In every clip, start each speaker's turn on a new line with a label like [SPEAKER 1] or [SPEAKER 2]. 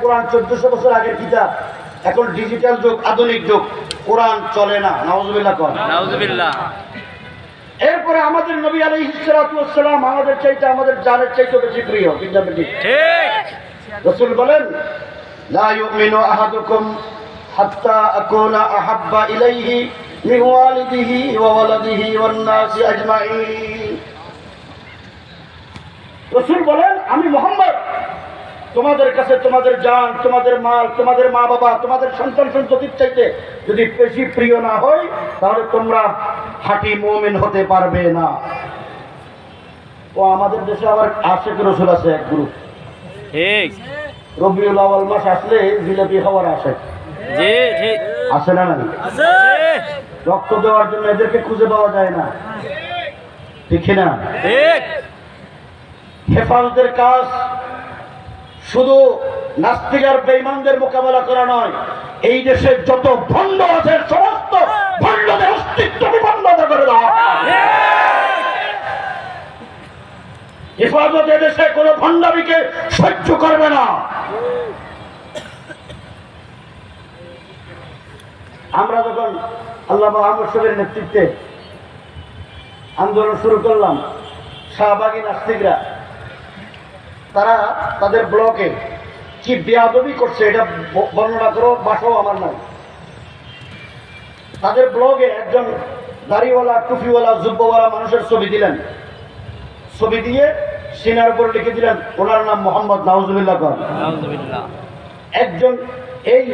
[SPEAKER 1] কোরআন 1400 বছর আগের কিতাব, এখন ডিজিটাল যুগ, আধুনিক যুগ, কোরআন চলে না। নাউজুবিল্লাহ কোন
[SPEAKER 2] নাউজুবিল্লাহ।
[SPEAKER 1] এরপরে আমাদের নবী আলাইহিস সালাতু ওয়াস সালাম আমাদের চাইতে, আমাদের জানের চাইতে বেশি প্রিয়, কিন্তু ঠিক রাসূল বলেন, লা ইউমিনু আহাদুকুম হাত্তা আকুনা আহাব্বা ইলাইহি মিন ওয়ালিদিহি ওয়া ওয়ালাদিহি ওয়ান নাসি আজমাইন। রাসূল বলেন, আমি মুহাম্মদ তোমাদের কাছে তোমাদের জান, তোমাদের মাল, তোমাদের মা বাবা, তোমাদের সন্তান সন্ততির চাইতে যদি বেশি প্রিয় না হয়, তাহলে তোমরা খাঁটি মুমিন হতে পারবে না। ও আমাদের দেশে আবার আশিক রাসূল আছে এক গ্রুপ,
[SPEAKER 2] ঠিক।
[SPEAKER 1] রবিউল আউয়াল মাস আসলে জিলাপি খাওয়ার আসে,
[SPEAKER 2] জি ঠিক
[SPEAKER 1] আসে না? না,
[SPEAKER 2] আছে।
[SPEAKER 1] রক্ত দেওয়ার জন্য এদেরকে খুঁজে পাওয়া যায় না, ঠিক না?
[SPEAKER 2] ঠিক।
[SPEAKER 1] হেফাজতের কাজ শুধু নাস্তিক আর বেঈমানদের মোকাবেলা করা নয়, এই দেশে যত ভণ্ড আছে সমস্ত ভণ্ডদের অস্তিত্ব বন্ধ করে দেওয়া। হেফাজত এদেশে কোনো ভণ্ডামিকে সহ্য করবে না। আমরা যখন আল্লামা আহমদ শরীফের নেতৃত্বে আন্দোলন শুরু করলাম, শাহবাগী নাস্তিকরা তারা তাদের ব্লকে কি বেয়াদবি করছে এটা বর্ণনা করো, বাসাও আমার নাই। তাদের ব্লগে একজন দাড়িওয়ালা, টুপিওয়ালা, জুব্বওয়ালা মানুষের ছবি দিলেন, ছবি দিয়ে সিনার উপর লিখে দিলেন ওনার নাম মোহাম্মদ। নাউজুবিল্লাহ কর।
[SPEAKER 2] নাউজুবিল্লাহ।
[SPEAKER 1] একজন এই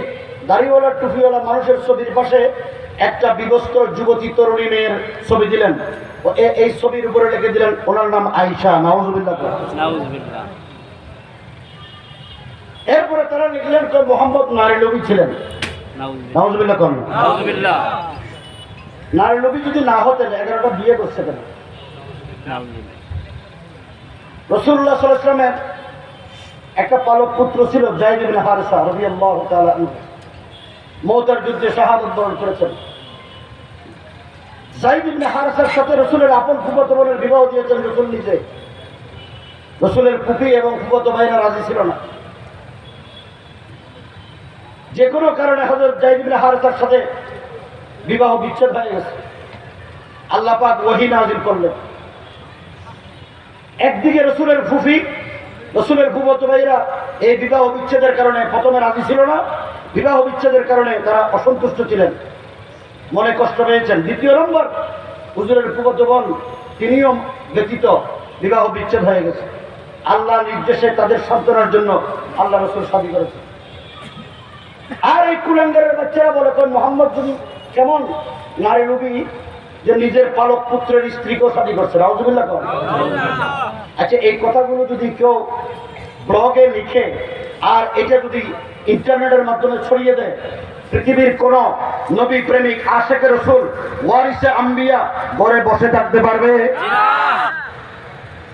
[SPEAKER 1] দাড়িওয়ালা টুপিওয়ালা মানুষের ছবির পাশে একটা বিবস্ত্র যুবতী তরুণী মেয়ের ছবি দিলেন, এই ছবির উপরে লিখে দিলেন ওনার নাম আয়েশা। নাউজুবিল্লাহ কর।
[SPEAKER 2] নাউজুবিল্লাহ।
[SPEAKER 1] এরপরে তারা লিখলেন মোহাম্মদ নারী নবী ছিলেন। নাউজুবিল্লাহ কর।
[SPEAKER 2] নাউজুবিল্লাহ।
[SPEAKER 1] নারী নবী যদি না হতেন 11টা বিয়ে করছে কেন?
[SPEAKER 2] নাউজুবিল্লাহ।
[SPEAKER 1] রাসূলুল্লাহ সাল্লাল্লাহু আলাইহি ওয়াসাল্লামের একটা পালক পুত্র ছিল যায়েদ ইবনে হারেসা রাদিয়াল্লাহু তাআলা আনহু, মুতার যুদ্ধে শাহাদাত বরণ করেছেন। যায়েদ ইবনে হারেসার সাথে রাসূলের আপন ফুফাতো বোনের বিবাহ দিয়েছেন রাসূল নিজে। রাসূলের ফুফি এবং ফুফাতো ভাইরা রাজি ছিল না। যে কোনো কারণে হযরত যায়েদ ইবনে হারেসার সাথে বিবাহ বিচ্ছেদ হয়ে গেছে। আল্লাহ পাক ওহী নাযিল করলেন। একদিকে রাসূলের ফুফি, রাসূলের ফুফাতো ভাইরা এই বিবাহ বিচ্ছেদের কারণে প্রথমে রাজি ছিল না, বিবাহ বিচ্ছেদের কারণে তারা অসন্তুষ্ট ছিলেন, মনে কষ্ট পেয়েছেন। দ্বিতীয় নম্বর, হুজুরের ফুফাতো বোন তিনিও ব্যতীত বিবাহ বিচ্ছেদ হয়ে গেছে। আল্লাহ নির্দেশে তাদের সন্তানের জন্য আল্লাহ রাসূল শাদী করেছেন। আর এই কুলাঙ্গারের বাচ্চারা বলে মোহাম্মদ যদি কেমন নারী নবী যে নিজের পালক পুত্রের স্ত্রীকেও শাদী করছে। নাউজুবিল্লাহ কর। আচ্ছা, এই কথাগুলো যদি কেউ ব্লগে লিখে আর এটা যদি ইন্টারনেটের মাধ্যমে ছড়িয়ে দেয়, পৃথিবীর কোন নবী প্রেমিক আশেকে রাসূল ওয়ারিসে আম্বিয়া ঘরে বসে থাকতে পারবে?